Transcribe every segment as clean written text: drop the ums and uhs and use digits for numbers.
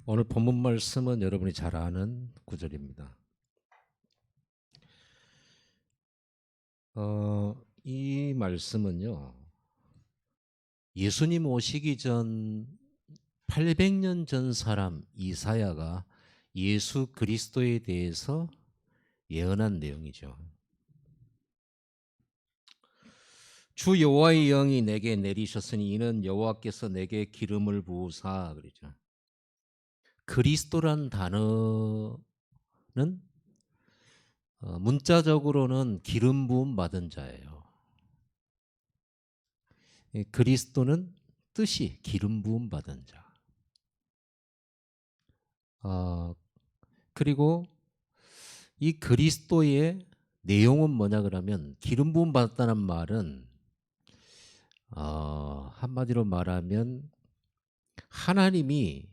오늘 본문 말씀은 여러분이 잘 아는 구절입니다. 이 말씀은요, 예수님 오시기 전 800년 전 사람 이사야가 예수 그리스도에 대해서 예언한 내용이죠. 주 여호와의 영이 내게 내리셨으니 이는 여호와께서 내게 기름을 부으사 그러죠. 그리스도란 단어는 문자적으로는 기름 부음 받은 자예요. 그리스도는 뜻이 기름 부음 받은 자. 그리고 이 그리스도의 내용은 뭐냐 그러면 기름 부음 받았다는 말은 한마디로 말하면 하나님이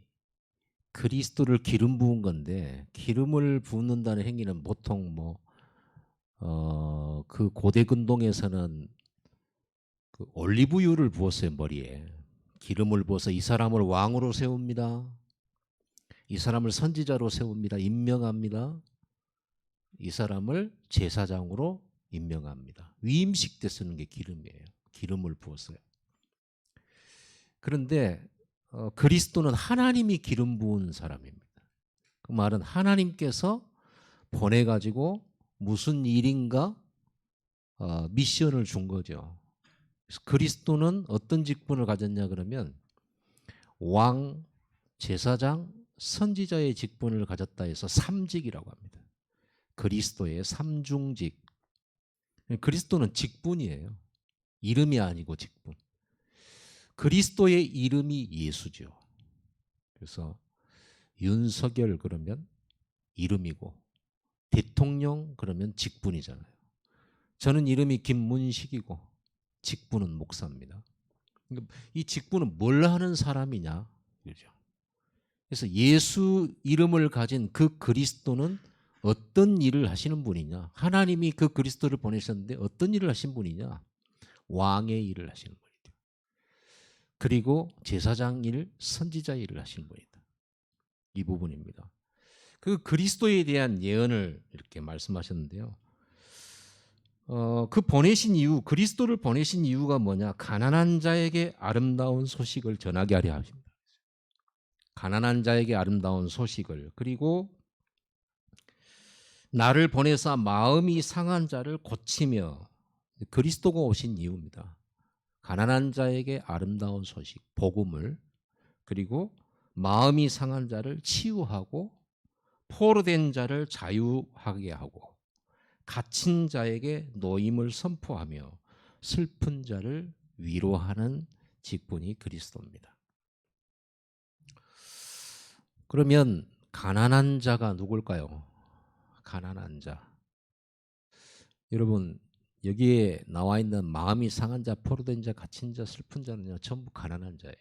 그리스도를 기름 부은 건데, 기름을 붓는다는 행위는 보통 그 고대 근동에서는 그 올리브유를 부었어요. 머리에 기름을 부어서 이 사람을 왕으로 세웁니다. 이 사람을 선지자로 세웁니다. 임명합니다. 이 사람을 제사장으로 임명합니다. 위임식 때 쓰는 게 기름이에요. 기름을 부었어요. 그런데 그리스도는 하나님이 기름 부은 사람입니다. 그 말은 하나님께서 보내가지고 무슨 일인가 미션을 준 거죠. 그래서 그리스도는 어떤 직분을 가졌냐 그러면 왕, 제사장, 선지자의 직분을 가졌다 해서 삼직이라고 합니다. 그리스도의 삼중직. 그리스도는 직분이에요. 이름이 아니고 직분. 그리스도의 이름이 예수죠. 그래서 윤석열 그러면 이름이고, 대통령 그러면 직분이잖아요. 저는 이름이 김문식이고 직분은 목사입니다. 이 직분은 뭘 하는 사람이냐, 그죠? 그래서 예수 이름을 가진 그 그리스도는 어떤 일을 하시는 분이냐? 하나님이 그 그리스도를 보내셨는데 어떤 일을 하신 분이냐? 왕의 일을 하시는 분이다. 그리고 제사장 일, 선지자 일을 하시는 분이다. 이 부분입니다. 그 그리스도에 대한 예언을 이렇게 말씀하셨는데요. 그 보내신 이유, 그리스도를 보내신 이유가 뭐냐? 가난한 자에게 아름다운 소식을 전하게 하려 하십니다. 가난한 자에게 아름다운 소식을, 그리고 나를 보내사 마음이 상한 자를 고치며, 그리스도가 오신 이유입니다. 가난한 자에게 아름다운 소식, 복음을, 그리고 마음이 상한 자를 치유하고 포로된 자를 자유하게 하고 갇힌 자에게 노임을 선포하며 슬픈 자를 위로하는 직분이 그리스도입니다. 그러면 가난한 자가 누굴까요? 가난한 자. 여러분, 여기에 나와 있는 마음이 상한 자, 포로된 자, 갇힌 자, 슬픈 자는요, 전부 가난한 자예요.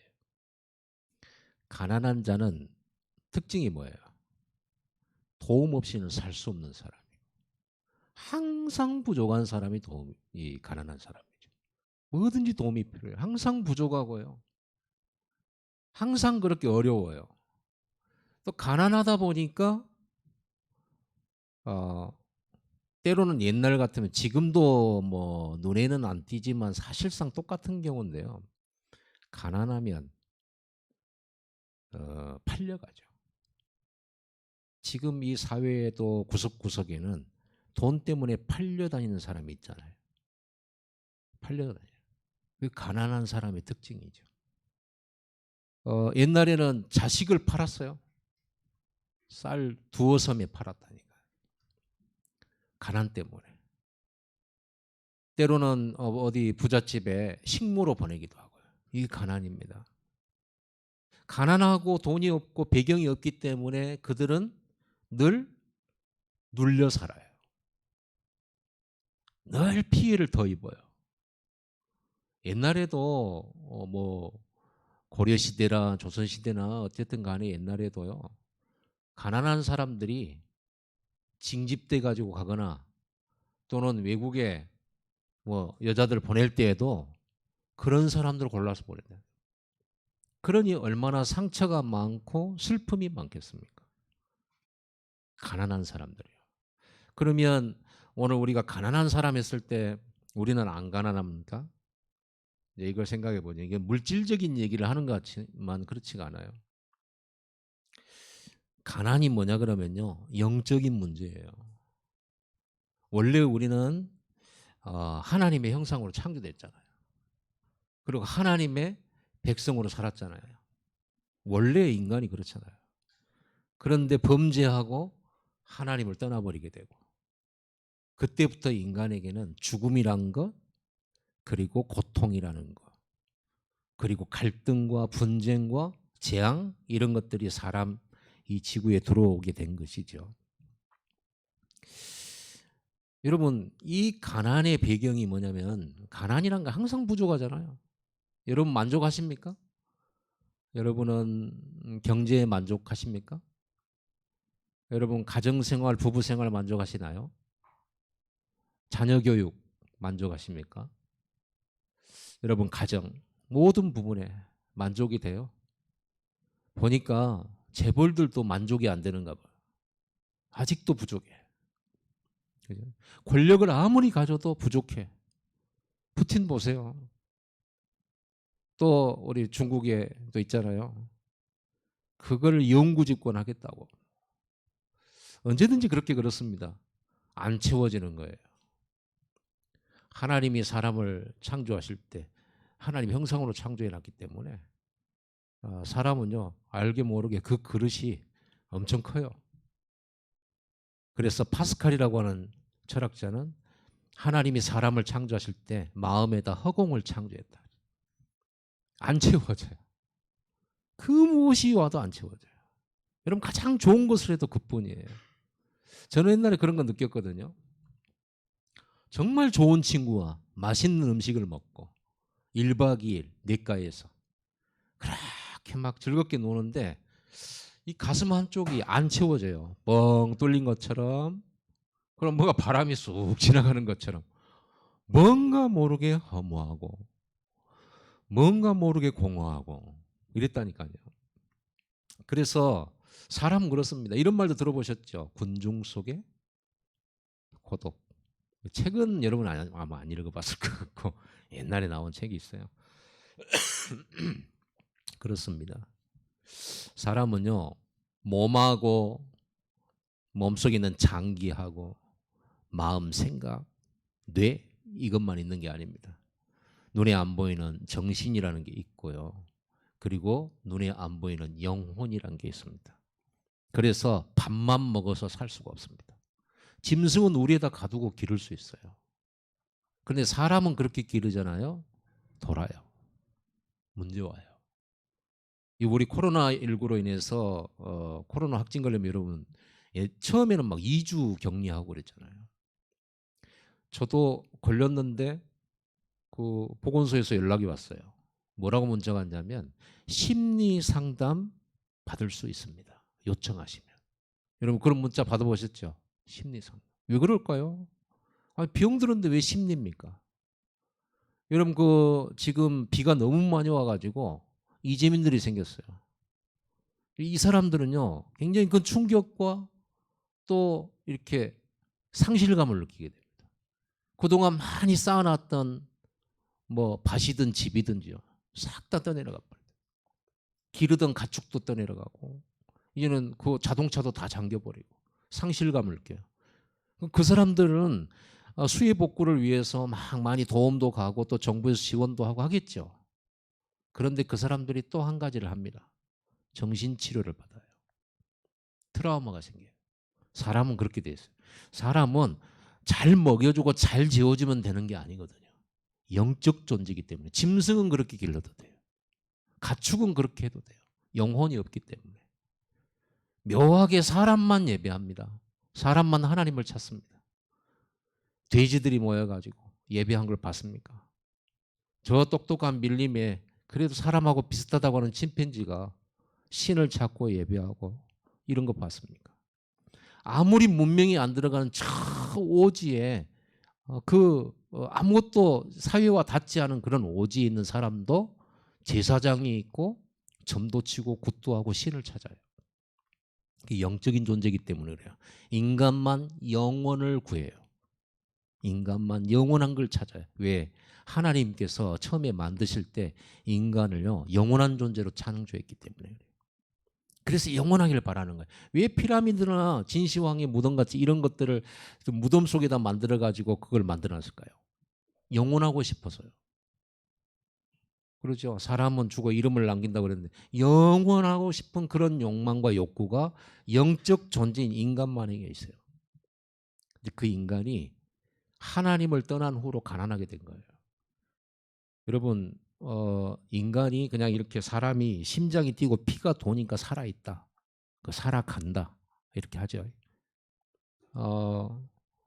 가난한 자는 특징이 뭐예요? 도움 없이는 살 수 없는 사람이에요. 항상 부족한 사람이 가난한 사람이죠. 뭐든지 도움이 필요해요. 항상 부족하고요. 항상 그렇게 어려워요. 또 가난하다 보니까 때로는 옛날 같으면, 지금도 뭐 눈에는 안 띄지만 사실상 똑같은 경우인데요. 가난하면 팔려가죠. 지금 이 사회에도 구석구석에는 돈 때문에 팔려다니는 사람이 있잖아요. 팔려다녀요. 그 가난한 사람의 특징이죠. 옛날에는 자식을 팔았어요. 쌀 두어 섬에 팔았다니까. 가난 때문에. 때로는 어디 부잣집에 식모로 보내기도 하고요. 이게 가난입니다. 가난하고 돈이 없고 배경이 없기 때문에 그들은 늘 눌려 살아요. 늘 피해를 더 입어요. 옛날에도 뭐 고려 시대나 조선 시대나 어쨌든 간에 옛날에도요, 가난한 사람들이 징집돼 가지고 가거나 또는 외국에 뭐 여자들 보낼 때에도 그런 사람들을 골라서 보낸다. 그러니 얼마나 상처가 많고 슬픔이 많겠습니까? 가난한 사람들이요. 그러면 오늘 우리가 가난한 사람 했을 때 우리는 안 가난합니까? 이제 이걸 생각해 보니 이게 물질적인 얘기를 하는 것 같지만 그렇지가 않아요. 가난이 뭐냐 그러면요. 영적인 문제예요. 원래 우리는 하나님의 형상으로 창조됐잖아요. 그리고 하나님의 백성으로 살았잖아요. 원래 인간이 그렇잖아요. 그런데 범죄하고 하나님을 떠나버리게 되고 그때부터 인간에게는 죽음이란 것, 그리고 고통이라는 것, 그리고 갈등과 분쟁과 재앙 이런 것들이 사람 이 지구에 들어오게 된 것이죠. 여러분 이 가난의 배경이 뭐냐면 가난이란 건 항상 부족하잖아요. 여러분 만족하십니까? 여러분은 경제에 만족하십니까? 여러분 가정생활, 부부생활 만족하시나요? 자녀 교육 만족하십니까? 여러분 가정 모든 부분에 만족이 돼요? 보니까 재벌들도 만족이 안 되는가 봐요. 아직도 부족해. 그죠? 권력을 아무리 가져도 부족해. 푸틴 보세요. 또 우리 중국에 또 있잖아요. 그걸 영구집권 하겠다고. 언제든지 그렇게 그렇습니다. 안 채워지는 거예요. 하나님이 사람을 창조하실 때 하나님 형상으로 창조해 놨기 때문에 사람은요 알게 모르게 그 그릇이 엄청 커요. 그래서 파스칼이라고 하는 철학자는 하나님이 사람을 창조하실 때 마음에다 허공을 창조했다. 안 채워져요. 그 무엇이 와도 안 채워져요. 여러분 가장 좋은 것을 해도 그뿐이에요. 저는 옛날에 그런 거 느꼈거든요. 정말 좋은 친구와 맛있는 음식을 먹고 1박 2일 냇가에서 그렇게 막 즐겁게 노는데 이 가슴 한쪽이 안 채워져요. 뻥 뚫린 것처럼. 그럼 뭐가 바람이 쑥 지나가는 것처럼 뭔가 모르게 허무하고 뭔가 모르게 공허하고 이랬다니까요. 그래서 사람은 그렇습니다. 이런 말도 들어보셨죠? 군중 속의 고독. 책은 여러분 아마 안 읽어봤을 것 같고 옛날에 나온 책이 있어요. 그렇습니다. 사람은요 몸하고 몸속에 있는 장기하고 마음, 생각, 뇌 이것만 있는 게 아닙니다. 눈에 안 보이는 정신이라는 게 있고요. 그리고 눈에 안 보이는 영혼이라는 게 있습니다. 그래서 밥만 먹어서 살 수가 없습니다. 짐승은 우리에다 가두고 기를 수 있어요. 그런데 사람은 그렇게 기르잖아요. 돌아요. 문제 와요. 우리 코로나19로 인해서 코로나 확진 걸리면 여러분 처음에는 막 2주 격리하고 그랬잖아요. 저도 걸렸는데 그 보건소에서 연락이 왔어요. 뭐라고 문자가 왔냐면 심리 상담 받을 수 있습니다. 요청하시면. 여러분 그런 문자 받아보셨죠? 심리 상담. 왜 그럴까요? 아니, 병 들었는데 왜 심리입니까? 여러분 그 지금 비가 너무 많이 와가지고 이재민들이 생겼어요. 이 사람들은요 굉장히 큰 충격과 또 이렇게 상실감을 느끼게 됩니다. 그동안 많이 쌓아놨던 뭐 밭이든 집이든지요 싹 다 떠내려가 버려요. 기르던 가축도 떠내려가고 이제는 그 자동차도 다 잠겨버리고 상실감을 느껴요. 그 사람들은 수해 복구를 위해서 막 많이 도움도 가고 또 정부에서 지원도 하고 하겠죠. 그런데 그 사람들이 또 한 가지를 합니다. 정신치료를 받아요. 트라우마가 생겨요. 사람은 그렇게 돼 있어요. 사람은 잘 먹여주고 잘 재워주면 되는 게 아니거든요. 영적 존재이기 때문에. 짐승은 그렇게 길러도 돼요. 가축은 그렇게 해도 돼요. 영혼이 없기 때문에. 묘하게 사람만 예배합니다. 사람만 하나님을 찾습니다. 돼지들이 모여가지고 예배한 걸 봤습니까? 저 똑똑한 밀림에 그래도 사람하고 비슷하다고 하는 침팬지가 신을 찾고 예배하고 이런 거 봤습니까? 아무리 문명이 안 들어가는 저 오지에 아무것도 사회와 닿지 않은 그런 오지에 있는 사람도 제사장이 있고 점도 치고 굿도 하고 신을 찾아요. 영적인 존재이기 때문에 그래요. 인간만 영원을 구해요. 인간만 영원한 걸 찾아요. 왜? 하나님께서 처음에 만드실 때 인간을요 영원한 존재로 창조했기 때문에 그래요. 그래서 영원하기를 바라는 거예요. 왜 피라미드나 진시황의 무덤같이 이런 것들을 무덤 속에다 만들어가지고 그걸 만들어놨을까요? 영원하고 싶어서요. 그렇죠. 사람은 죽어 이름을 남긴다고 그랬는데 영원하고 싶은 그런 욕망과 욕구가 영적 존재인 인간만에게 있어요. 근데 그 인간이 하나님을 떠난 후로 가난하게 된 거예요. 여러분 인간이 그냥 이렇게 사람이 심장이 뛰고 피가 도니까 살아있다. 살아간다. 이렇게 하죠.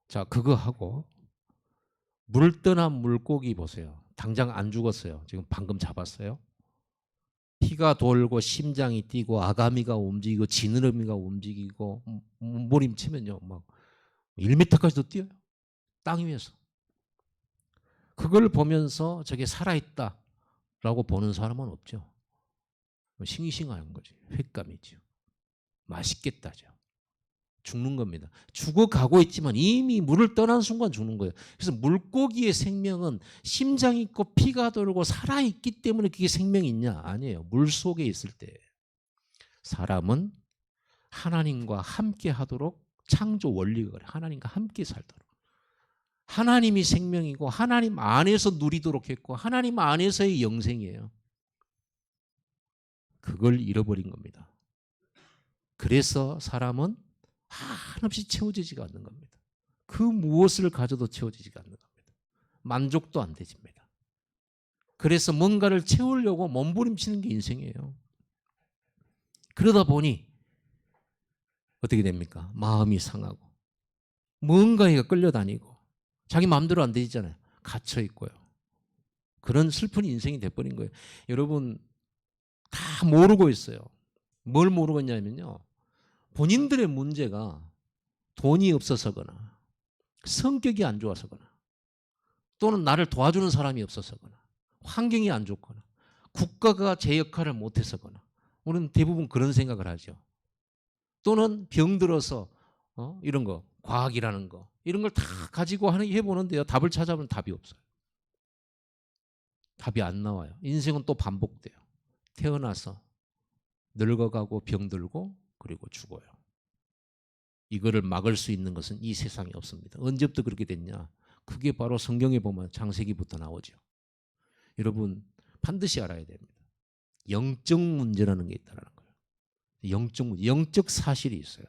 자 그거 하고 물 떠난 물고기 보세요. 당장 안 죽었어요. 지금 방금 잡았어요. 피가 돌고 심장이 뛰고 아가미가 움직이고 지느러미가 움직이고 몸부림치면요 막 1m까지도 뛰어요. 땅 위에서. 그걸 보면서 저게 살아있다라고 보는 사람은 없죠. 싱싱한 거지. 횟감이죠. 맛있겠다죠. 죽는 겁니다. 죽어가고 있지만 이미 물을 떠난 순간 죽는 거예요. 그래서 물고기의 생명은 심장이 있고 피가 돌고 살아있기 때문에 그게 생명이 있냐? 아니에요. 물속에 있을 때. 사람은 하나님과 함께 하도록 창조 원리가 그래요. 하나님과 함께 살도록. 하나님이 생명이고 하나님 안에서 누리도록 했고 하나님 안에서의 영생이에요. 그걸 잃어버린 겁니다. 그래서 사람은 한없이 채워지지가 않는 겁니다. 그 무엇을 가져도 채워지지가 않는 겁니다. 만족도 안 되집니다. 그래서 뭔가를 채우려고 몸부림치는 게 인생이에요. 그러다 보니 어떻게 됩니까? 마음이 상하고 뭔가에 끌려다니고 자기 마음대로 안 되잖아요. 갇혀 있고요. 그런 슬픈 인생이 돼버린 거예요. 여러분 다 모르고 있어요. 뭘 모르고 있냐면요. 본인들의 문제가 돈이 없어서거나 성격이 안 좋아서거나 또는 나를 도와주는 사람이 없어서거나 환경이 안 좋거나 국가가 제 역할을 못해서거나 우리는 대부분 그런 생각을 하죠. 또는 병들어서 이런 거 과학이라는 거 이런 걸 다 가지고 해보는데요. 답을 찾아보면 답이 없어요. 답이 안 나와요. 인생은 또 반복돼요. 태어나서 늙어가고 병들고 그리고 죽어요. 이거를 막을 수 있는 것은 이 세상에 없습니다. 언제부터 그렇게 됐냐? 그게 바로 성경에 보면 창세기부터 나오죠. 여러분 반드시 알아야 됩니다. 영적 문제라는 게 있다는 거예요. 영적 문제, 영적 사실이 있어요.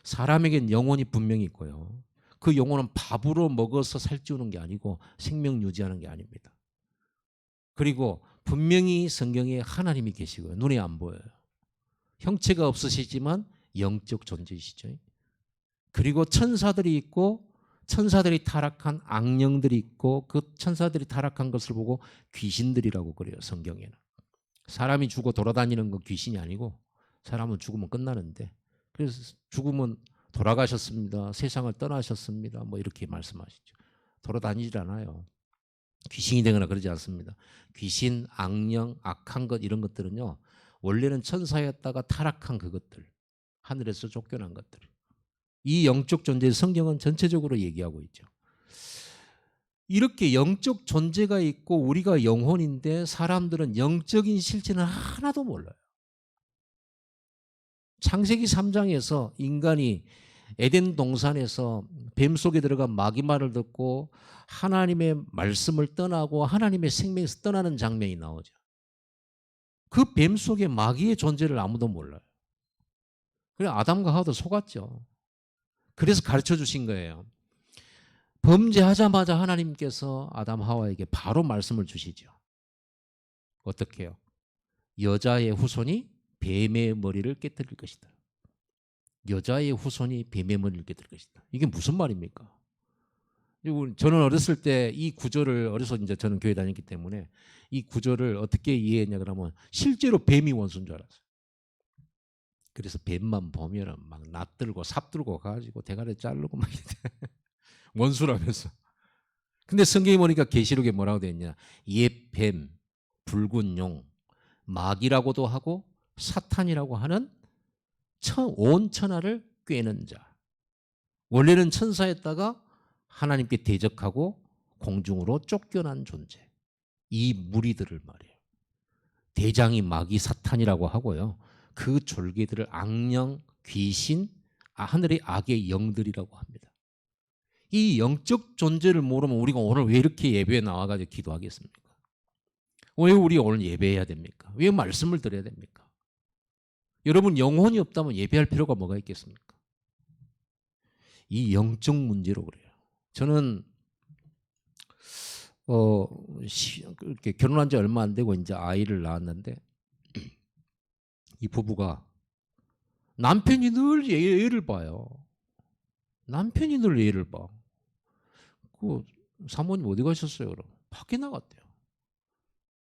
사람에겐 영혼이 분명히 있고요. 그 영혼은 밥으로 먹어서 살찌우는 게 아니고 생명 유지하는 게 아닙니다. 그리고 분명히 성경에 하나님이 계시고요. 눈에 안 보여요. 형체가 없으시지만 영적 존재이시죠. 그리고 천사들이 있고 천사들이 타락한 악령들이 있고 그 천사들이 타락한 것을 보고 귀신들이라고 그래요. 성경에는. 사람이 죽어 돌아다니는 건 귀신이 아니고 사람은 죽으면 끝나는데 그래서 죽으면 돌아가셨습니다. 세상을 떠나셨습니다. 뭐 이렇게 말씀하시죠. 돌아다니질 않아요. 귀신이 되거나 그러지 않습니다. 귀신, 악령, 악한 것 이런 것들은요. 원래는 천사였다가 타락한 그것들. 하늘에서 쫓겨난 것들. 이 영적 존재의 성경은 전체적으로 얘기하고 있죠. 이렇게 영적 존재가 있고 우리가 영혼인데 사람들은 영적인 실체는 하나도 몰라요. 창세기 3장에서 인간이 에덴 동산에서 뱀 속에 들어가 마귀 말을 듣고 하나님의 말씀을 떠나고 하나님의 생명에서 떠나는 장면이 나오죠. 그 뱀 속에 마귀의 존재를 아무도 몰라요. 그래서 아담과 하와도 속았죠. 그래서 가르쳐 주신 거예요. 범죄하자마자 하나님께서 아담 하와에게 바로 말씀을 주시죠. 어떻게 해요? 여자의 후손이 뱀의 머리를 깨뜨릴 것이다. 여자의 후손이 뱀의 머리를 깨뜨릴 것이다. 이게 무슨 말입니까? 저는 어렸을 때 이 구절을 어려서 이제 저는 교회 다녔기 때문에 이 구절을 어떻게 이해했냐 그러면 실제로 뱀이 원수인 줄 알았어요. 그래서 뱀만 보면은 막 낯들고 삽들고 가가지고 대가리 자르고 막 원수라면서. 근데 성경에 보니까 계시록에 뭐라고 되어 있냐? 옛 뱀, 붉은 용, 마귀라고도 하고 사탄이라고 하는 온 천하를 꿰는 자. 원래는 천사였다가 하나님께 대적하고 공중으로 쫓겨난 존재. 이 무리들을 말이에요. 대장이 마귀 사탄이라고 하고요. 그 졸개들을 악령, 귀신, 하늘의 악의 영들이라고 합니다. 이 영적 존재를 모르면 우리가 오늘 왜 이렇게 예배에 나와가지고 기도하겠습니까? 왜 우리 오늘 예배해야 됩니까? 왜 말씀을 드려야 됩니까? 여러분 영혼이 없다면 예배할 필요가 뭐가 있겠습니까? 이 영적 문제로 그래요. 저는 이렇게 결혼한 지 얼마 안 되고 이제 아이를 낳았는데 이 부부가 남편이 늘 예를 봐요. 남편이 늘 예를 봐. 그 사모님 어디 가셨어요? 그럼 밖에 나갔대요.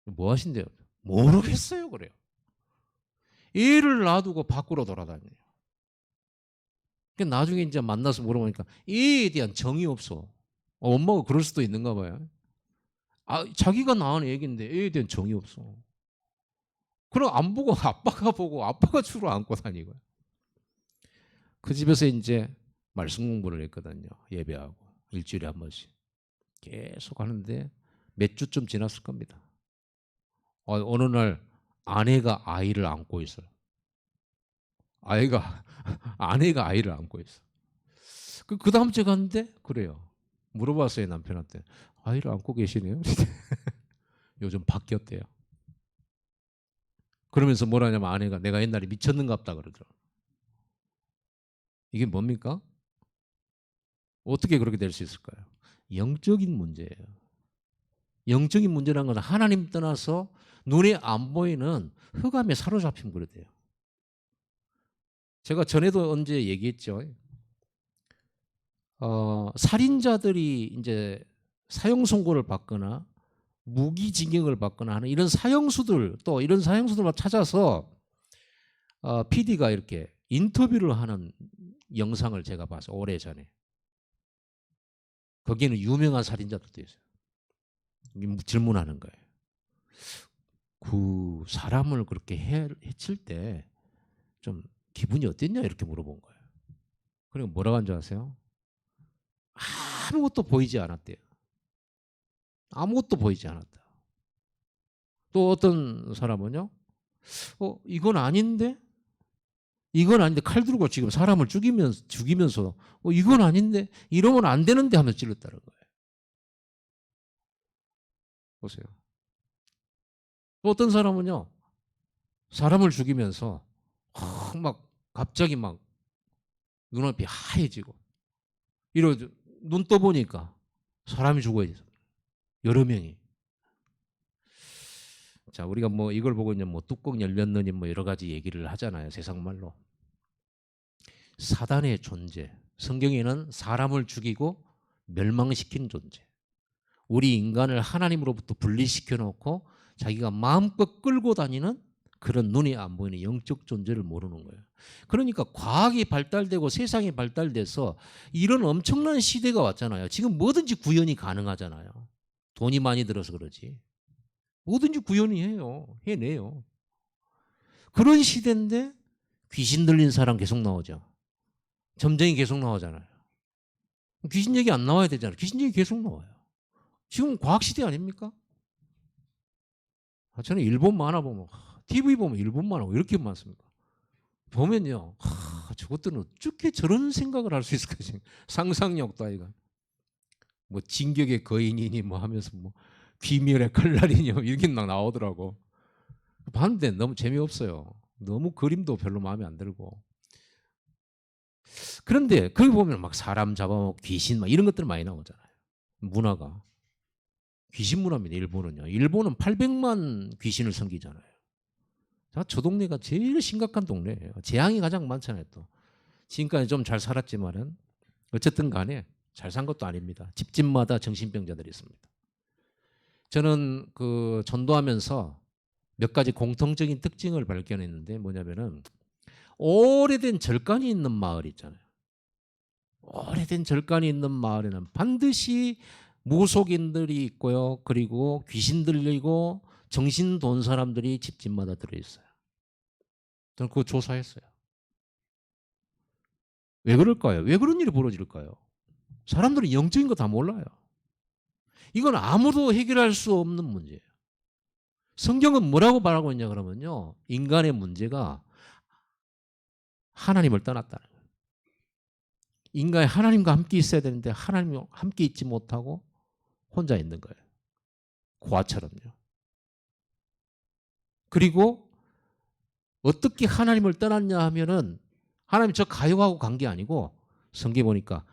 뭐 하신대요? 모르겠어요. 그래요. 애를 놔두고 밖으로 돌아다녀요. 나중에 이제 만나서 물어보니까 애에 대한 정이 없어. 엄마가 그럴 수도 있는가 봐요. 자기가 낳은 애기인데 애에 대한 정이 없어. 그럼 안 보고 아빠가 보고 아빠가 주로 안고 다니고요. 그 집에서 이제 말씀 공부를 했거든요. 예배하고 일주일에 한 번씩 계속 하는데 몇 주쯤 지났을 겁니다. 어느 날 아내가 아이를 안고 있어요. 아내가 아이를 안고 있어. 그 다음 주에 갔는데 그래요. 물어봤어요 남편한테. 아이를 안고 계시네요. 요즘 바뀌었대요. 그러면서 뭐라냐면 아내가 내가 옛날에 미쳤는갑다 그러더라고. 이게 뭡니까? 어떻게 그렇게 될 수 있을까요? 영적인 문제예요. 영적인 문제라는 건 하나님 떠나서 눈에 안 보이는 흑암에 사로잡힌 그릇이에요. 제가 전에도 언제 얘기했죠. 살인자들이 이제 사형 선고를 받거나 무기징역을 받거나 하는 이런 사형수들 또 이런 사형수들만 찾아서 PD가 이렇게 인터뷰를 하는 영상을 제가 봤어요. 오래전에. 거기에는 유명한 살인자들도 있어요. 질문하는 거예요. 그 사람을 그렇게 해칠 때 좀 기분이 어땠냐 이렇게 물어본 거예요. 그리고 뭐라고 한 줄 아세요? 아무것도 보이지 않았대요. 아무것도 보이지 않았다. 또 어떤 사람은요. 이건 아닌데? 이건 아닌데 칼 들고 지금 사람을 죽이면서 이건 아닌데? 이러면 안 되는데 하면서 찔렀다는 거예요. 보세요. 또 어떤 사람은요. 사람을 죽이면서 막 갑자기 막 눈앞이 하얘지고 이러죠. 눈 떠보니까 사람이 죽어 있어. 여러 명이. 자, 우리가 뭐 이걸 보고 이제 뭐 뚜껑 열렸느니 뭐 여러 가지 얘기를 하잖아요. 세상 말로. 사단의 존재. 성경에는 사람을 죽이고 멸망시킨 존재. 우리 인간을 하나님으로부터 분리시켜 놓고 자기가 마음껏 끌고 다니는 그런 눈이 안 보이는 영적 존재를 모르는 거예요. 그러니까 과학이 발달되고 세상이 발달돼서 이런 엄청난 시대가 왔잖아요. 지금 뭐든지 구현이 가능하잖아요. 돈이 많이 들어서 그러지. 뭐든지 구현이 해내요. 그런 시대인데 귀신 들린 사람 계속 나오죠. 점쟁이 계속 나오잖아요. 귀신 얘기 안 나와야 되잖아요. 귀신 얘기 계속 나와요. 지금 과학시대 아닙니까? 저는 일본 만화 보면 TV 보면 일본 만화 왜 이렇게 많습니까? 보면요. 저것들은 어떻게 저런 생각을 할 수 있을까? 상상력도 아이가. 뭐 진격의 거인이니 뭐 하면서 뭐 귀멸의 칼날이니 이렇게 나오더라고. 봤는데 너무 재미없어요. 너무 그림도 별로 마음에 안 들고. 그런데 거기 보면 막 사람 잡아먹고 귀신 막 이런 것들 많이 나오잖아요. 문화가. 귀신 문화입니다. 일본은요. 일본은 800만 귀신을 섬기잖아요. 저 동네가 제일 심각한 동네예요. 재앙이 가장 많잖아요. 또 지금까지 좀 잘 살았지만은 어쨌든 간에 잘 산 것도 아닙니다. 집집마다 정신병자들이 있습니다. 저는 그 전도하면서 몇 가지 공통적인 특징을 발견했는데 뭐냐면은 오래된 절간이 있는 마을 있잖아요. 오래된 절간이 있는 마을에는 반드시 무속인들이 있고요. 그리고 귀신 들리고 정신 돈 사람들이 집집마다 들어있어요. 저는 그거 조사했어요. 왜 그럴까요? 왜 그런 일이 벌어질까요? 사람들은 영적인 거 다 몰라요. 이건 아무도 해결할 수 없는 문제예요. 성경은 뭐라고 말하고 있냐 그러면요. 인간의 문제가 하나님을 떠났다는 거예요. 인간이 하나님과 함께 있어야 되는데 하나님과 함께 있지 못하고 혼자 있는 거예요. 고아처럼요. 그리고 어떻게 하나님을 떠났냐 하면은 하나님 저 가요하고 간 게 아니고 성경에 보니까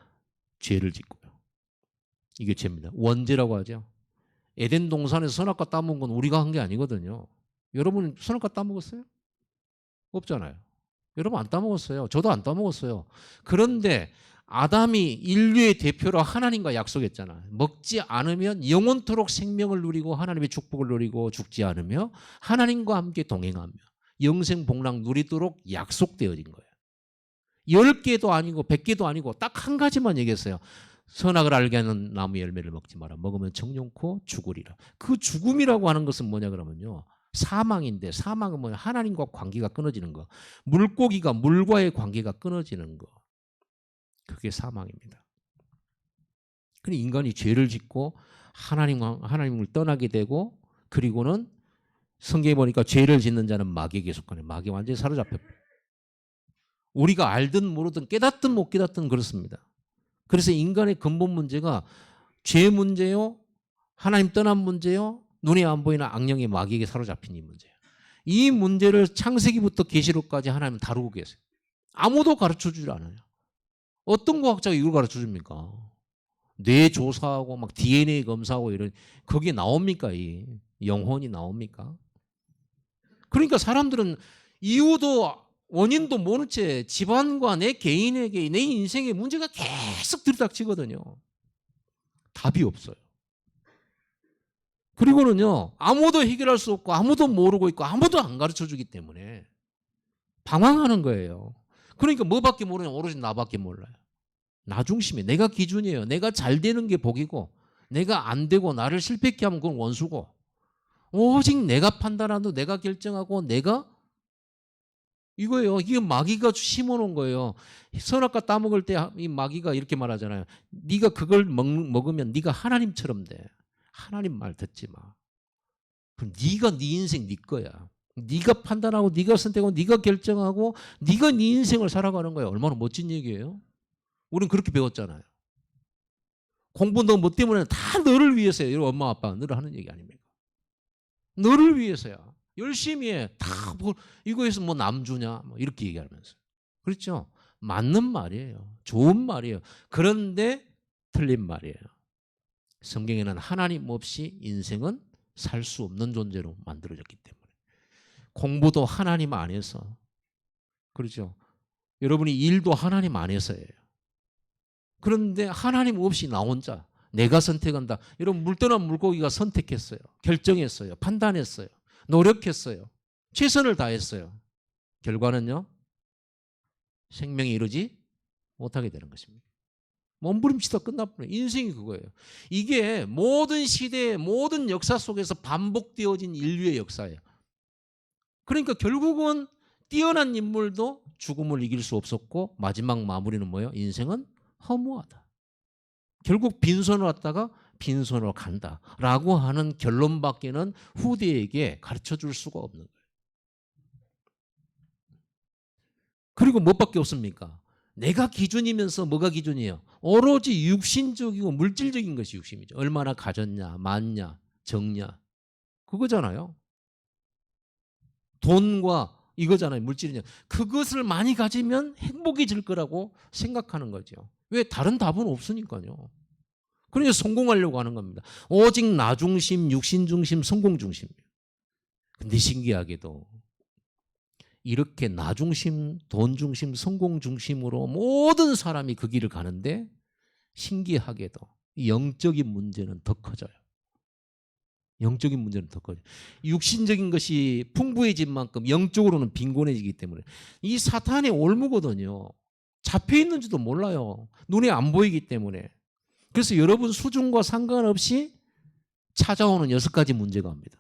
죄를 짓고요. 이게 죄입니다. 원죄라고 하죠. 에덴 동산에서 선악과 따먹은 건 우리가 한 게 아니거든요. 여러분 선악과 따먹었어요? 없잖아요. 여러분 안 따먹었어요. 저도 안 따먹었어요. 그런데 아담이 인류의 대표로 하나님과 약속했잖아요. 먹지 않으면 영원토록 생명을 누리고 하나님의 축복을 누리고 죽지 않으며 하나님과 함께 동행하며 영생 복락 누리도록 약속되어진 거예요. 10개도 아니고 100개도 아니고 딱 한 가지만 얘기했어요. 선악을 알게 하는 나무 열매를 먹지 마라. 먹으면 정욕코 죽으리라. 그 죽음이라고 하는 것은 뭐냐 그러면요. 사망인데 사망은 뭐냐? 하나님과 관계가 끊어지는 거. 물고기가 물과의 관계가 끊어지는 거. 그게 사망입니다. 그러니 인간이 죄를 짓고 하나님을 떠나게 되고 그리고는 성경에 보니까 죄를 짓는 자는 마귀에게 속하네. 마귀 완전히 사로잡혀. 우리가 알든 모르든 깨닫든 못 깨닫든 그렇습니다. 그래서 인간의 근본 문제가 죄 문제요, 하나님 떠난 문제요, 눈에 안 보이는 악령의 마귀에게 사로잡힌 이 문제예요. 이 문제를 창세기부터 계시록까지 하나님은 다루고 계세요. 아무도 가르쳐주지 않아요. 어떤 과학자가 이걸 가르쳐줍니까? 뇌 조사하고 막 DNA 검사하고 이런 거기에 나옵니까? 이 영혼이 나옵니까? 그러니까 사람들은 이유도 원인도 모른 채 집안과 내 개인에게 내 인생에 문제가 계속 들이닥치거든요. 답이 없어요. 그리고는요 아무도 해결할 수 없고 아무도 모르고 있고 아무도 안 가르쳐주기 때문에 방황하는 거예요. 그러니까 뭐밖에 모르냐? 오로지 나밖에 몰라요. 나 중심이 내가 기준이에요. 내가 잘 되는 게 복이고 내가 안 되고 나를 실패케 하면 그건 원수고 오직 내가 판단하고 내가 결정하고 내가 이거예요. 이게 마귀가 심어놓은 거예요. 선악과 따먹을 때 이 마귀가 이렇게 말하잖아요. 네가 그걸 먹으면 네가 하나님처럼 돼. 하나님 말 듣지 마. 그럼 네가 네 인생 네 거야. 네가 판단하고 네가 선택하고 네가 결정하고 네가 네 인생을 살아가는 거야. 얼마나 멋진 얘기예요. 우린 그렇게 배웠잖아요. 공부 너 뭐 때문에 다 너를 위해서야. 이런 엄마 아빠가 늘 하는 얘기 아닙니까? 너를 위해서야. 열심히 해. 다 뭐 이거에서 뭐 남주냐 뭐 이렇게 얘기하면서. 그렇죠? 맞는 말이에요. 좋은 말이에요. 그런데 틀린 말이에요. 성경에는 하나님 없이 인생은 살 수 없는 존재로 만들어졌기 때문에. 공부도 하나님 안에서. 그렇죠? 여러분이 일도 하나님 안에서예요. 그런데 하나님 없이 나 혼자 내가 선택한다. 여러분 물 떠난 물고기가 선택했어요. 결정했어요. 판단했어요. 노력했어요. 최선을 다했어요. 결과는요. 생명에 이르지 못하게 되는 것입니다. 몸부림치다 끝나버려요. 인생이 그거예요. 이게 모든 시대의 모든 역사 속에서 반복되어진 인류의 역사예요. 그러니까 결국은 뛰어난 인물도 죽음을 이길 수 없었고 마지막 마무리는 뭐예요? 인생은 허무하다. 결국 빈손으로 왔다가 빈손으로 간다라고 하는 결론밖에는 후대에게 가르쳐줄 수가 없는 거예요. 그리고 무엇밖에 없습니까? 내가 기준이면서 뭐가 기준이에요? 오로지 육신적이고 물질적인 것이 육신이죠. 얼마나 가졌냐, 많냐, 적냐 그거잖아요. 돈과 이거잖아요. 물질이냐. 그것을 많이 가지면 행복해질 거라고 생각하는 거죠. 왜? 다른 답은 없으니까요. 그러니까 성공하려고 하는 겁니다. 오직 나 중심, 육신 중심, 성공 중심. 근데 신기하게도 이렇게 나 중심, 돈 중심, 성공 중심으로 모든 사람이 그 길을 가는데 신기하게도 영적인 문제는 더 커져요. 영적인 문제는 더 커져요. 육신적인 것이 풍부해진 만큼 영적으로는 빈곤해지기 때문에 이 사탄의 올무거든요. 잡혀 있는지도 몰라요. 눈에 안 보이기 때문에. 그래서 여러분 수준과 상관없이 찾아오는 6가지 문제가 합니다.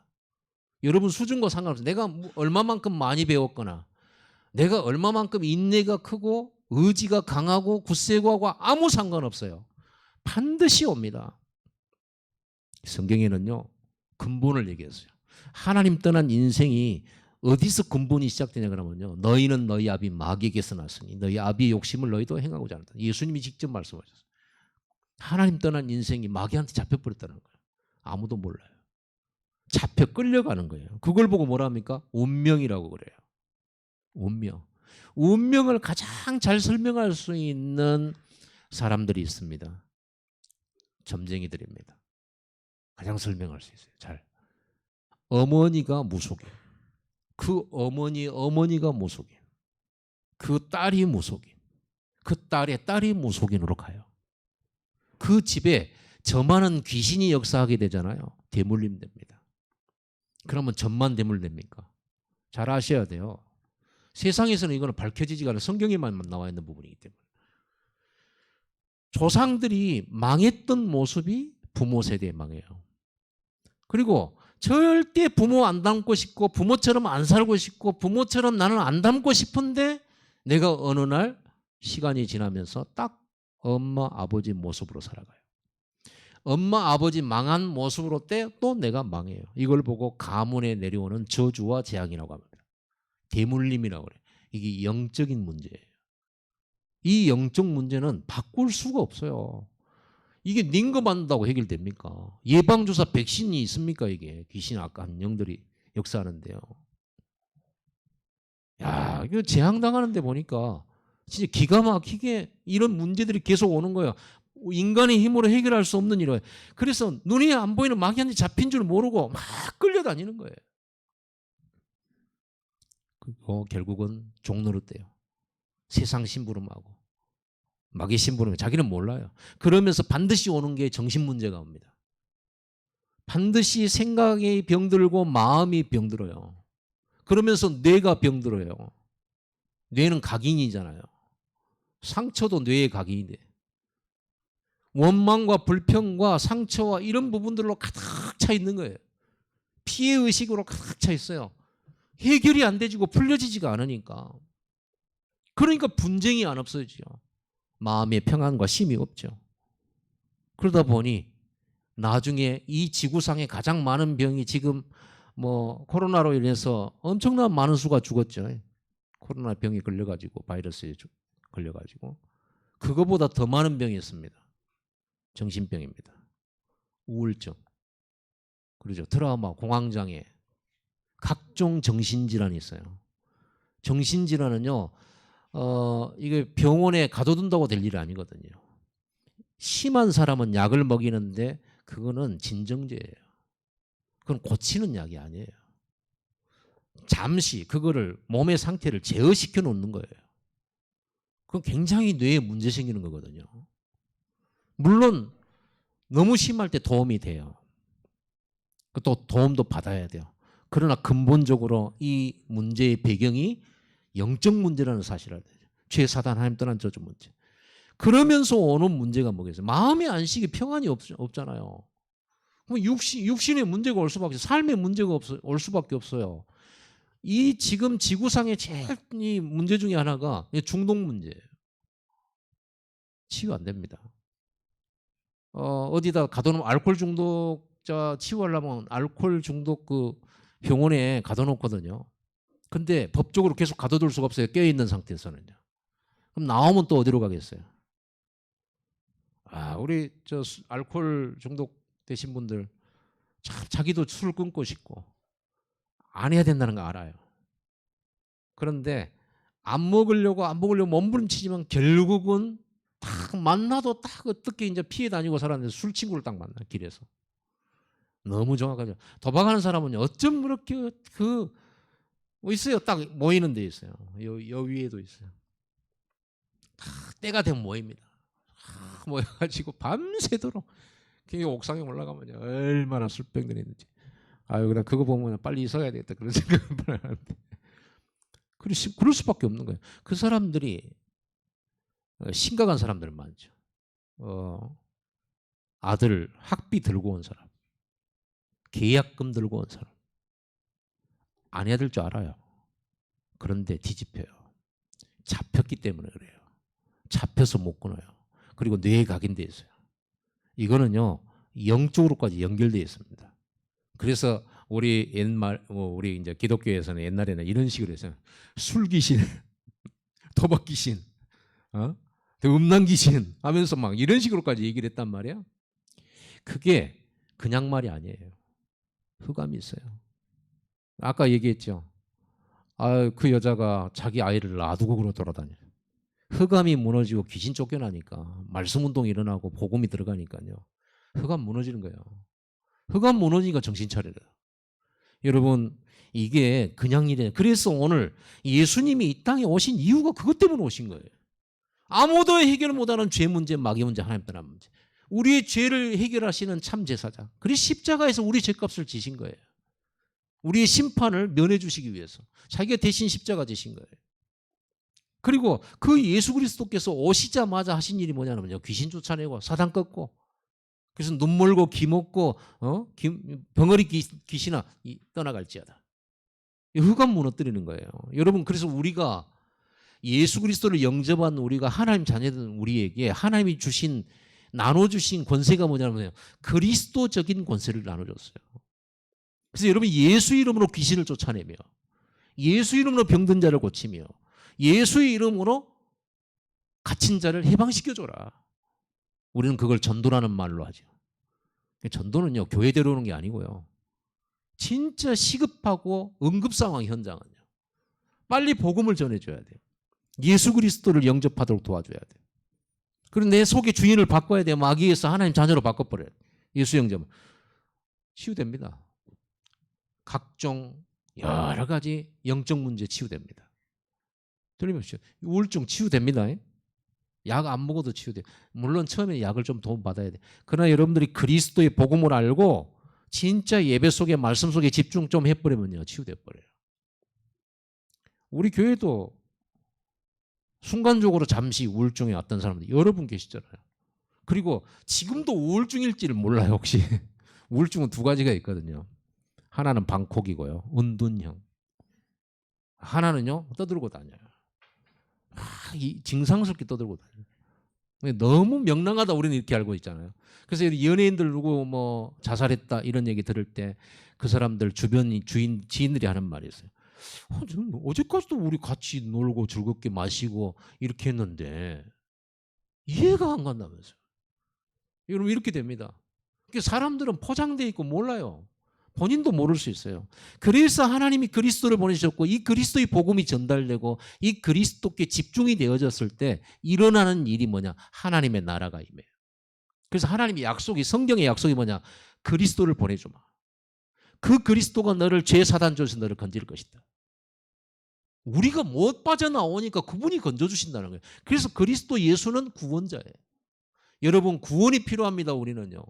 여러분 수준과 상관없어요. 내가 얼마만큼 많이 배웠거나 내가 얼마만큼 인내가 크고 의지가 강하고 굳세고 하고 아무 상관없어요. 반드시 옵니다. 성경에는요, 근본을 얘기했어요. 하나님 떠난 인생이 어디서 근본이 시작되냐 그러면요, 너희는 너희 아비 마귀에게서 났으니 너희 아비의 욕심을 너희도 행하고자 한다. 예수님이 직접 말씀하셨어요. 하나님 떠난 인생이 마귀한테 잡혀버렸다는 거예요. 아무도 몰라요. 잡혀 끌려가는 거예요. 그걸 보고 뭐라 합니까? 운명이라고 그래요. 운명. 운명을 가장 잘 설명할 수 있는 사람들이 있습니다. 점쟁이들입니다. 가장 설명할 수 있어요. 잘. 어머니가 무속이에요. 그 어머니가 무속이에요. 그 딸이 무속이에요. 그 딸의 딸이 무속인으로 가요. 그 집에 저 많은 귀신이 역사하게 되잖아요. 대물림 됩니다. 그러면 전만 대물됩니까? 잘 아셔야 돼요. 세상에서는 이거는 밝혀지지가 않아요. 성경에만 나와 있는 부분이기 때문에. 조상들이 망했던 모습이 부모 세대에 망해요. 그리고 절대 부모 안 닮고 싶고 부모처럼 안 살고 싶고 부모처럼 나는 안 닮고 싶은데 내가 어느 날 시간이 지나면서 딱 엄마 아버지 모습으로 살아가요. 엄마 아버지 망한 모습으로 때 또 내가 망해요. 이걸 보고 가문에 내려오는 저주와 재앙이라고 합니다. 대물림이라고 그래요. 이게 영적인 문제예요. 이 영적 문제는 바꿀 수가 없어요. 이게 닌거 맞는다고 해결됩니까? 예방주사 백신이 있습니까? 이게 귀신 악한 영들이 역사하는데요. 야, 이거 재앙당하는데 보니까 진짜 기가 막히게 이런 문제들이 계속 오는 거예요. 인간의 힘으로 해결할 수 없는 일이에요. 그래서 눈이 안 보이는 마귀한테 잡힌 줄 모르고 막 끌려다니는 거예요. 그리고 결국은 종노릇돼요. 세상 심부름하고 마귀 심부름에 자기는 몰라요. 그러면서 반드시 오는 게 정신 문제가 옵니다. 반드시 생각이 병들고 마음이 병들어요. 그러면서 뇌가 병들어요. 뇌는 각인이잖아요. 상처도 뇌의 각인인데 원망과 불평과 상처와 이런 부분들로 가득 차 있는 거예요. 피해의식으로 가득 차 있어요. 해결이 안 되지고 풀려지지가 않으니까. 그러니까 분쟁이 안 없어지죠. 마음의 평안과 쉼이 없죠. 그러다 보니 나중에 이 지구상에 가장 많은 병이 지금 뭐 코로나로 인해서 엄청난 많은 수가 죽었죠. 코로나 병이 걸려가지고 바이러스에 걸려가지고 그거보다 더 많은 병이 있습니다. 정신병입니다. 우울증, 그러죠. 트라우마, 공황장애, 각종 정신질환이 있어요. 정신질환은요, 이게 병원에 가둬둔다고 될 일이 아니거든요. 심한 사람은 약을 먹이는데 그거는 진정제예요. 그건 고치는 약이 아니에요. 잠시 그거를 몸의 상태를 제어시켜 놓는 거예요. 그건 굉장히 뇌에 문제 생기는 거거든요. 물론 너무 심할 때 도움이 돼요. 또 도움도 받아야 돼요. 그러나 근본적으로 이 문제의 배경이 영적 문제라는 사실을 알아야 돼요. 죄, 사단, 하나님 떠난 저주 문제. 그러면서 오는 문제가 뭐겠어요? 마음의 안식이 평안이 없잖아요. 그럼 육신의 문제가 올 수밖에, 삶의 문제가 올 수밖에 없어요. 이 지금 지구상의 제일 이 문제 중에 하나가 중독 문제예요. 치유 안 됩니다. 어디다 가둬놓으면 알코올 중독자 치유하려면 알코올 중독 그 병원에 가둬놓거든요. 근데 법적으로 계속 가둬둘 수가 없어요. 깨어있는 상태에서는요. 그럼 나오면 또 어디로 가겠어요? 아, 우리 저 알코올 중독 되신 분들 참 자기도 술 끊고 싶고 안 해야 된다는 거 알아요. 그런데 안 먹으려고 몸부림치지만 결국은 딱 만나도 딱 어떻게 이제 피해 다니고 살았는데 술 친구를 딱 만나 길에서. 너무 정확하죠. 도박하는 사람은 어쩜 그렇게 뭐 있어요. 딱 모이는 데 있어요. 여 위에도 있어요. 딱 때가 되면 모입니다. 모여가지고 밤새도록 그 옥상에 올라가면 얼마나 술병들이 있는지. 아유, 그냥 그거 보면 빨리 있어야 되겠다 그런 생각을 하는데. 그럴 수밖에 없는 거예요. 그 사람들이 심각한 사람들 많죠. 아들 학비 들고 온 사람, 계약금 들고 온 사람, 안 해야 될 줄 알아요. 그런데 뒤집혀요. 잡혔기 때문에 그래요. 잡혀서 못 끊어요. 그리고 뇌에 각인되어 있어요. 이거는요, 영적으로까지 연결되어 있습니다. 그래서 우리 우리 이제 기독교에서는 옛날에는 이런 식으로 했어요. 술 귀신, 도박 귀신, 음란 귀신 하면서 막 이런 식으로까지 얘기를 했단 말이야. 그게 그냥 말이 아니에요. 흑암이 있어요. 아까 얘기했죠. 그 여자가 자기 아이를 놔두고 그러 돌아다녀요. 흑암이 무너지고 귀신 쫓겨나니까 말씀 운동이 일어나고 복음이 들어가니까요. 흑암 무너지는 거예요. 흑암 무너지니까 정신 차려요. 여러분, 이게 그냥 일이에요. 그래서 오늘 예수님이 이 땅에 오신 이유가 그것 때문에 오신 거예요. 아무도 해결 못하는 죄 문제, 마귀 문제, 하나님 떠난 문제. 우리의 죄를 해결하시는 참 제사장. 그래서 십자가에서 우리 죄값을 지신 거예요. 우리의 심판을 면해 주시기 위해서 자기가 대신 십자가 지신 거예요. 그리고 그 예수 그리스도께서 오시자마자 하신 일이 뭐냐면요, 귀신 쫓아내고 사단 꺾고, 그래서 눈 멀고 귀 먹고 벙어리 귀신아 떠나갈지어다. 흑암 무너뜨리는 거예요. 여러분, 그래서 우리가 예수 그리스도를 영접한 우리가 하나님 자녀된 우리에게 하나님이 주신 나눠주신 권세가 뭐냐면요, 그리스도적인 권세를 나눠줬어요. 그래서 여러분, 예수 이름으로 귀신을 쫓아내며, 예수 이름으로 병든 자를 고치며, 예수의 이름으로 갇힌 자를 해방시켜줘라. 우리는 그걸 전도라는 말로 하죠. 전도는요, 교회 데려오는 게 아니고요, 진짜 시급하고 응급 상황 현장은요, 빨리 복음을 전해줘야 돼요. 예수 그리스도를 영접하도록 도와줘야 돼요. 그리고 내 속의 주인을 바꿔야 돼요. 마귀에서 하나님 자녀로 바꿔버려요. 예수 영접은 치유됩니다. 각종 여러 가지 영적 문제 치유됩니다. 들리십시오. 우울증 치유됩니다. 약 안 먹어도 치유돼요. 물론 처음에 약을 좀 도움받아야 돼요. 그러나 여러분들이 그리스도의 복음을 알고 진짜 예배 속에 말씀 속에 집중 좀 해버리면요, 치유돼 버려요. 우리 교회도 순간적으로 잠시 우울증에 왔던 사람들 여러 분 계시잖아요. 그리고 지금도 우울증일지를 몰라요. 혹시 우울증은 두 가지가 있거든요. 하나는 방콕이고요, 은둔형. 하나는요, 떠들고 다녀요. 증상스럽게 떠들고 다녀요. 너무 명랑하다 우리는 이렇게 알고 있잖아요. 그래서 연예인들 누구 뭐 자살했다 이런 얘기 들을 때 그 사람들 주변 지인들이 하는 말이 있어요. 어제까지도 우리 같이 놀고 즐겁게 마시고 이렇게 했는데 이해가 안 간다면서요. 여러분, 이렇게 됩니다. 사람들은 포장되어 있고 몰라요. 본인도 모를 수 있어요. 그래서 하나님이 그리스도를 보내주셨고, 이 그리스도의 복음이 전달되고 이 그리스도께 집중이 되어졌을 때 일어나는 일이 뭐냐, 하나님의 나라가 임해요. 그래서 하나님의 약속이, 성경의 약속이 뭐냐, 그리스도를 보내주마. 그 그리스도가 너를 죄 사단 조에서 너를 건질 것이다. 우리가 못 빠져나오니까 그분이 건져주신다는 거예요. 그래서 그리스도 예수는 구원자예요. 여러분, 구원이 필요합니다. 우리는요.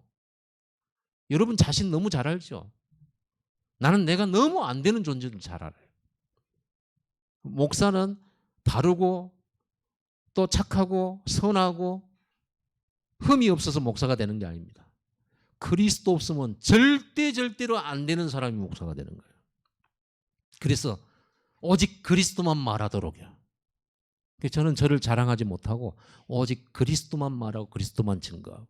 여러분 자신 너무 잘 알죠? 나는 내가 너무 안 되는 존재를 잘 알아요. 목사는 다르고 또 착하고 선하고 흠이 없어서 목사가 되는 게 아닙니다. 그리스도 없으면 절대로 안 되는 사람이 목사가 되는 거예요. 그래서 오직 그리스도만 말하도록요. 저는 저를 자랑하지 못하고 오직 그리스도만 말하고 그리스도만 증거하고.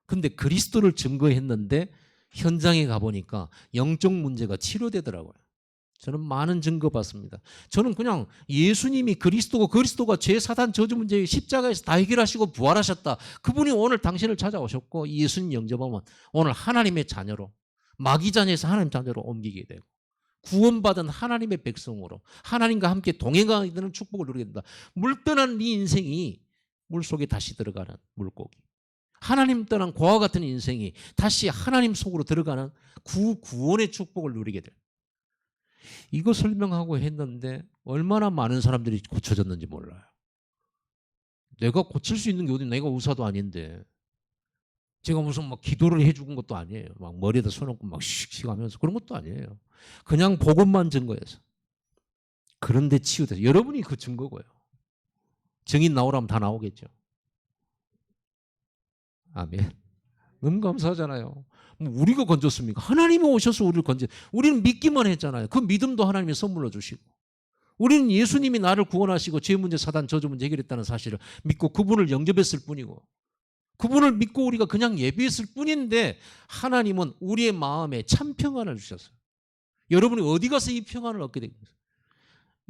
근데 그리스도를 증거했는데 현장에 가보니까 영적 문제가 치료되더라고요. 저는 많은 증거 봤습니다. 저는 그냥 예수님이 그리스도고 그리스도가 죄 사단 저주 문제 십자가에서 다 해결하시고 부활하셨다. 그분이 오늘 당신을 찾아오셨고 예수님 영접하면 오늘 하나님의 자녀로, 마귀 자녀에서 하나님 자녀로 옮기게 되고 구원받은 하나님의 백성으로 하나님과 함께 동행하게 되는 축복을 누리게 된다. 물 떠난 네 인생이 물속에 다시 들어가는 물고기, 하나님 떠난 고와 같은 인생이 다시 하나님 속으로 들어가는 구원의 축복을 누리게 돼. 이거 설명하고 했는데 얼마나 많은 사람들이 고쳐졌는지 몰라요. 내가 고칠 수 있는 게 어디, 내가 의사도 아닌데 제가 무슨 막 기도를 해주는 것도 아니에요. 막 머리에다 손 얹고 막 씩씩 하면서 그런 것도 아니에요. 그냥 복음만 증거해서. 그런데 치유돼서 여러분이 그 증거고요. 증인 나오라면 다 나오겠죠. 아멘. 너무 감사하잖아요. 우리가 건졌습니까? 하나님이 오셔서 우리를 건져. 우리는 믿기만 했잖아요. 그 믿음도 하나님이 선물로 주시고. 우리는 예수님이 나를 구원하시고 죄 문제, 사단, 저주 문제 해결했다는 사실을 믿고 그분을 영접했을 뿐이고, 그분을 믿고 우리가 그냥 예배했을 뿐인데 하나님은 우리의 마음에 참 평안을 주셨어요. 여러분이 어디 가서 이 평안을 얻게 되겠어요?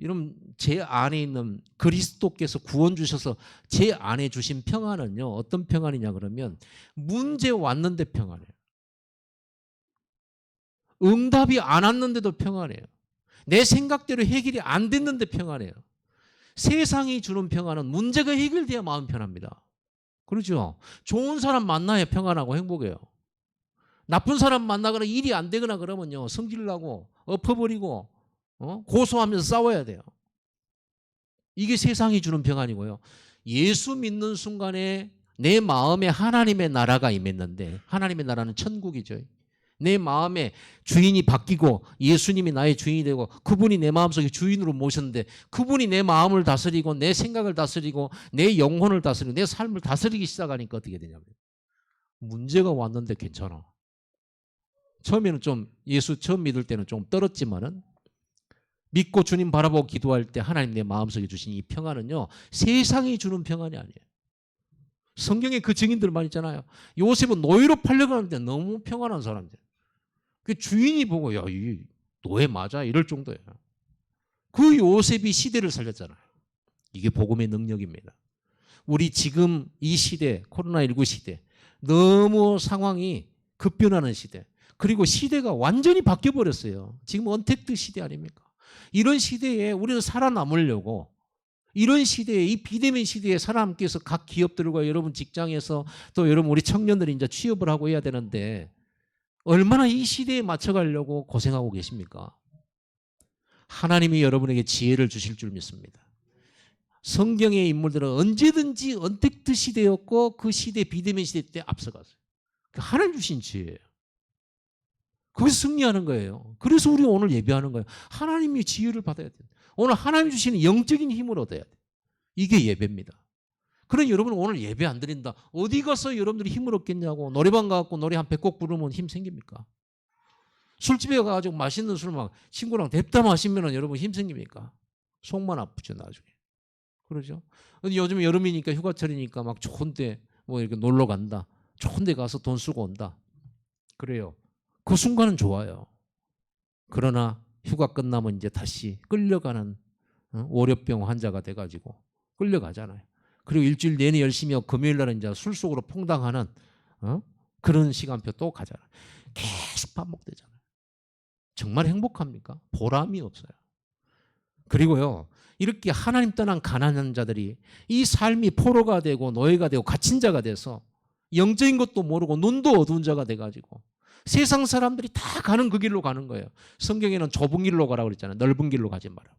여러분, 제 안에 있는 그리스도께서 구원 주셔서 제 안에 주신 평안은요, 어떤 평안이냐 그러면 문제 왔는데 평안해요. 응답이 안 왔는데도 평안해요. 내 생각대로 해결이 안 됐는데 평안해요. 세상이 주는 평안은 문제가 해결돼야 마음 편합니다. 그렇죠? 좋은 사람 만나야 평안하고 행복해요. 나쁜 사람 만나거나 일이 안 되거나 그러면요, 성질 나고 엎어버리고 고소하면서 싸워야 돼요. 이게 세상이 주는 평안이고요. 예수 믿는 순간에 내 마음에 하나님의 나라가 임했는데, 하나님의 나라는 천국이죠. 내 마음에 주인이 바뀌고 예수님이 나의 주인이 되고 그분이 내 마음속에 주인으로 모셨는데, 그분이 내 마음을 다스리고 내 생각을 다스리고 내 영혼을 다스리고 내 삶을 다스리기 시작하니까 어떻게 되냐면 문제가 왔는데 괜찮아. 처음에는 좀 예수 처음 믿을 때는 좀 떨었지만은 믿고 주님 바라보고 기도할 때 하나님 내 마음속에 주신 이 평안은요, 세상이 주는 평안이 아니에요. 성경에 그 증인들만 있잖아요. 요셉은 노예로 팔려가는데 너무 평안한 사람들. 그 주인이 보고 야, 이 노예 맞아? 이럴 정도예요. 그 요셉이 시대를 살렸잖아요. 이게 복음의 능력입니다. 우리 지금 이 시대, 코로나19 시대, 너무 상황이 급변하는 시대, 그리고 시대가 완전히 바뀌어버렸어요. 지금 언택트 시대 아닙니까? 이런 시대에 우리는 살아남으려고, 이런 시대에, 이 비대면 시대에 살아남기 위해서 각 기업들과 여러분 직장에서 또 여러분 우리 청년들이 이제 취업을 하고 해야 되는데 얼마나 이 시대에 맞춰가려고 고생하고 계십니까? 하나님이 여러분에게 지혜를 주실 줄 믿습니다. 성경의 인물들은 언제든지 언택트 시대였고 그 시대, 비대면 시대 때 앞서갔어요. 하나님 주신 지혜예요. 거기서 승리하는 거예요. 그래서 우리 오늘 예배하는 거예요. 하나님이 지혜를 받아야 돼요. 오늘 하나님 주시는 영적인 힘을 얻어야 돼요. 이게 예배입니다. 그럼 여러분 오늘 예배 안 드린다, 어디 가서 여러분들이 힘을 얻겠냐고. 노래방 가서 노래 한 100곡 부르면 힘 생깁니까? 술집에 가가지고 맛있는 술 막 친구랑 냅다 마시면 여러분 힘 생깁니까? 속만 아프죠 나중에. 그러죠? 요즘 여름이니까 휴가철이니까 막 좋은데 뭐 이렇게 놀러 간다, 좋은데 가서 돈 쓰고 온다, 그래요. 그 순간은 좋아요. 그러나 휴가 끝나면 이제 다시 끌려가는 월요병 환자가 돼가지고 끌려가잖아요. 그리고 일주일 내내 열심히 하고 금요일 날은 이제 술 속으로 퐁당하는 그런 시간표 또 가잖아요. 계속 반복되잖아요. 정말 행복합니까? 보람이 없어요. 그리고요, 이렇게 하나님 떠난 가난한 자들이 이 삶이 포로가 되고 노예가 되고 갇힌 자가 돼서 영적인 것도 모르고 눈도 어두운 자가 돼가지고 세상 사람들이 다 가는 그 길로 가는 거예요. 성경에는 좁은 길로 가라고 그랬잖아요. 넓은 길로 가지 마라.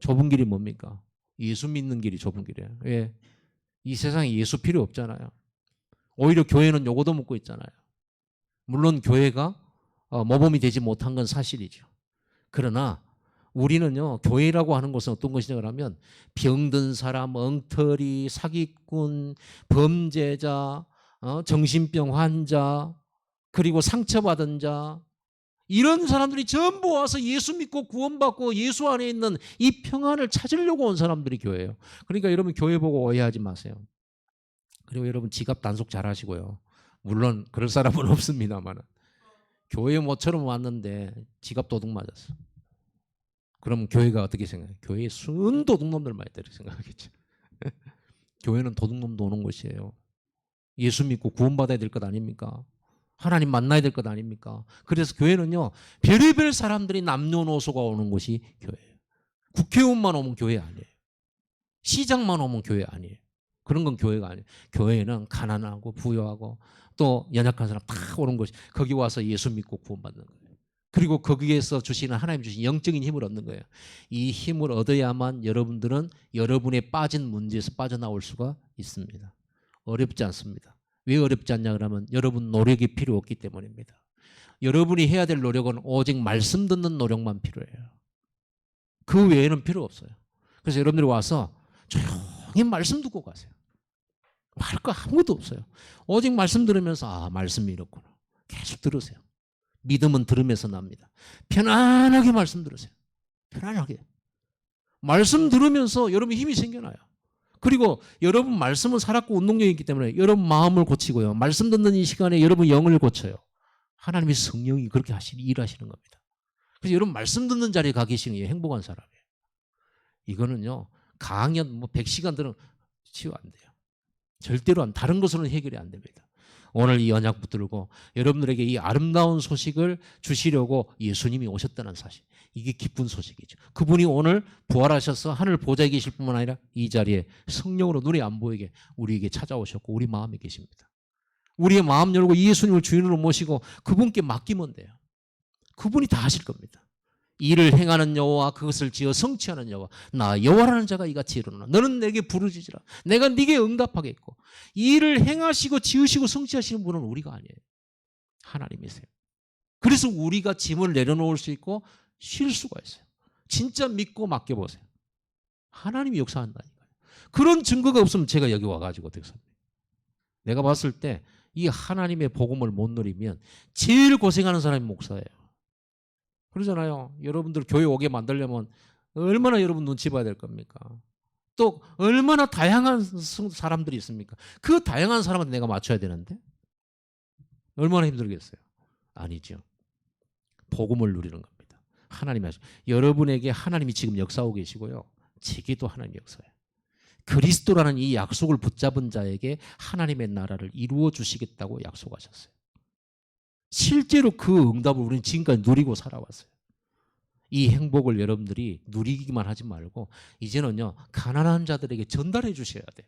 좁은 길이 뭡니까? 예수 믿는 길이 좁은 길이에요. 왜? 이 세상에 예수 필요 없잖아요. 오히려 교회는 요거도 묻고 있잖아요. 물론 교회가 모범이 되지 못한 건 사실이죠. 그러나 우리는요, 교회라고 하는 것은 어떤 것이냐 그러면 병든 사람, 엉터리, 사기꾼, 범죄자, 정신병 환자, 그리고 상처받은 자, 이런 사람들이 전부 와서 예수 믿고 구원받고 예수 안에 있는 이 평안을 찾으려고 온 사람들이 교회예요. 그러니까 여러분 교회 보고 오해하지 마세요. 그리고 여러분 지갑 단속 잘 하시고요. 물론 그럴 사람은 없습니다만 교회 모처럼 왔는데 지갑 도둑 맞았어. 그럼 교회가 어떻게 생각해요? 교회에 순 도둑놈들만 있다 이렇게 생각하겠죠. 교회는 도둑놈도 오는 곳이에요. 예수 믿고 구원받아야 될 것 아닙니까? 하나님 만나야 될 것 아닙니까? 그래서 교회는요, 별의별 사람들이 남녀노소가 오는 곳이 교회예요. 국회의원만 오면 교회 아니에요. 시장만 오면 교회 아니에요. 그런 건 교회가 아니에요. 교회는 가난하고 부유하고 또 연약한 사람 다 오는 곳이, 거기 와서 예수 믿고 구원받는 거예요. 그리고 거기에서 주시는 하나님 주신 영적인 힘을 얻는 거예요. 이 힘을 얻어야만 여러분들은 여러분의 빠진 문제에서 빠져나올 수가 있습니다. 어렵지 않습니다. 왜 어렵지 않냐 그러면 여러분 노력이 필요 없기 때문입니다. 여러분이 해야 될 노력은 오직 말씀 듣는 노력만 필요해요. 그 외에는 필요 없어요. 그래서 여러분들이 와서 조용히 말씀 듣고 가세요. 할 거 아무것도 없어요. 오직 말씀 들으면서 아, 말씀이 이렇구나. 계속 들으세요. 믿음은 들으면서 납니다. 편안하게 말씀 들으세요. 편안하게. 말씀 들으면서 여러분 힘이 생겨나요. 그리고 여러분 말씀은 살았고 운동력이 있기 때문에 여러분 마음을 고치고요. 말씀 듣는 이 시간에 여러분 영을 고쳐요. 하나님의 성령이 그렇게 일하시는 겁니다. 그래서 여러분 말씀 듣는 자리에 가 계시는 게 행복한 사람이에요. 이거는요. 강연 100시간 들으면 치유 안 돼요. 절대로 다른 것으로는 해결이 안 됩니다. 오늘 이 언약 붙들고 여러분들에게 이 아름다운 소식을 주시려고 예수님이 오셨다는 사실. 이게 기쁜 소식이죠. 그분이 오늘 부활하셔서 하늘 보좌에 계실 뿐만 아니라 이 자리에 성령으로 눈에 안 보이게 우리에게 찾아오셨고 우리 마음에 계십니다. 우리의 마음 열고 예수님을 주인으로 모시고 그분께 맡기면 돼요. 그분이 다 하실 겁니다. 이를 행하는 여호와 그것을 지어 성취하는 여호와 나 여호와라는 자가 이같이 이르노라. 너는 내게 부르짖으라. 내가 네게 응답하겠고. 이 일을 행하시고 지으시고 성취하시는 분은 우리가 아니에요. 하나님이세요. 그래서 우리가 짐을 내려놓을 수 있고 쉴 수가 있어요. 진짜 믿고 맡겨보세요. 하나님이 역사한다니까요. 그런 증거가 없으면 제가 여기 와가지고 어떻게 삽니까? 내가 봤을 때 이 하나님의 복음을 못 누리면 제일 고생하는 사람이 목사예요. 그러잖아요. 여러분들 교회 오게 만들려면 얼마나 여러분 눈치 봐야 될 겁니까? 또 얼마나 다양한 사람들이 있습니까? 그 다양한 사람한테 내가 맞춰야 되는데 얼마나 힘들겠어요? 아니죠. 복음을 누리는 겁니다. 하나님이 하시고 여러분에게 하나님이 지금 역사하고 계시고요. 제게도 하나님이 역사해요. 그리스도라는 이 약속을 붙잡은 자에게 하나님의 나라를 이루어 주시겠다고 약속하셨어요. 실제로 그 응답을 우리는 지금까지 누리고 살아왔어요. 이 행복을 여러분들이 누리기만 하지 말고 이제는요 가난한 자들에게 전달해 주셔야 돼요.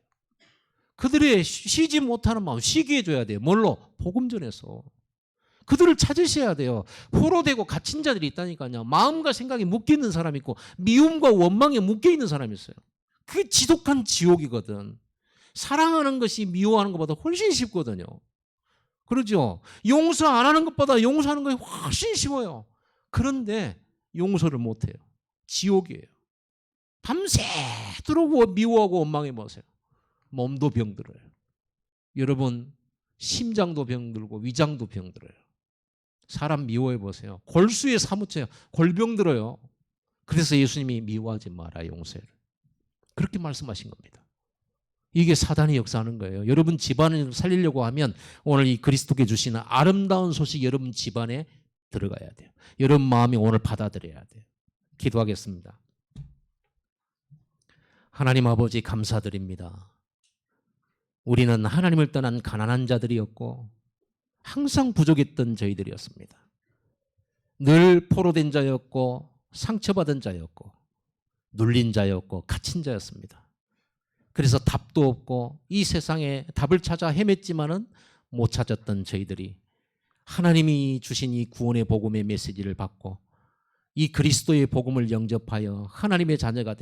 그들의 쉬지 못하는 마음 쉬게 해줘야 돼요. 뭘로? 복음 전해서. 그들을 찾으셔야 돼요. 포로되고 갇힌 자들이 있다니까요. 마음과 생각이 묶여있는 사람이 있고 미움과 원망에 묶여있는 사람이 있어요. 그게 지독한 지옥이거든. 사랑하는 것이 미워하는 것보다 훨씬 쉽거든요. 그러죠. 용서 안 하는 것보다 용서하는 것이 훨씬 쉬워요. 그런데 용서를 못해요. 지옥이에요. 밤새도록 미워하고 원망해 보세요. 몸도 병들어요. 여러분 심장도 병들고 위장도 병들어요. 사람 미워해 보세요. 골수에 사무쳐요. 골병 들어요. 그래서 예수님이 미워하지 마라 용서를. 그렇게 말씀하신 겁니다. 이게 사단이 역사하는 거예요. 여러분 집안을 살리려고 하면 오늘 이 그리스도께 주시는 아름다운 소식 여러분 집안에 들어가야 돼요. 여러분 마음이 오늘 받아들여야 돼요. 기도하겠습니다. 하나님 아버지 감사드립니다. 우리는 하나님을 떠난 가난한 자들이었고 항상 부족했던 저희들이었습니다. 늘 포로된 자였고 상처받은 자였고 눌린 자였고 갇힌 자였습니다. 그래서 답도 없고 이 세상에 답을 찾아 헤맸지만은 못 찾았던 저희들이 하나님이 주신 이 구원의 복음의 메시지를 받고 이 그리스도의 복음을 영접하여 하나님의 자녀가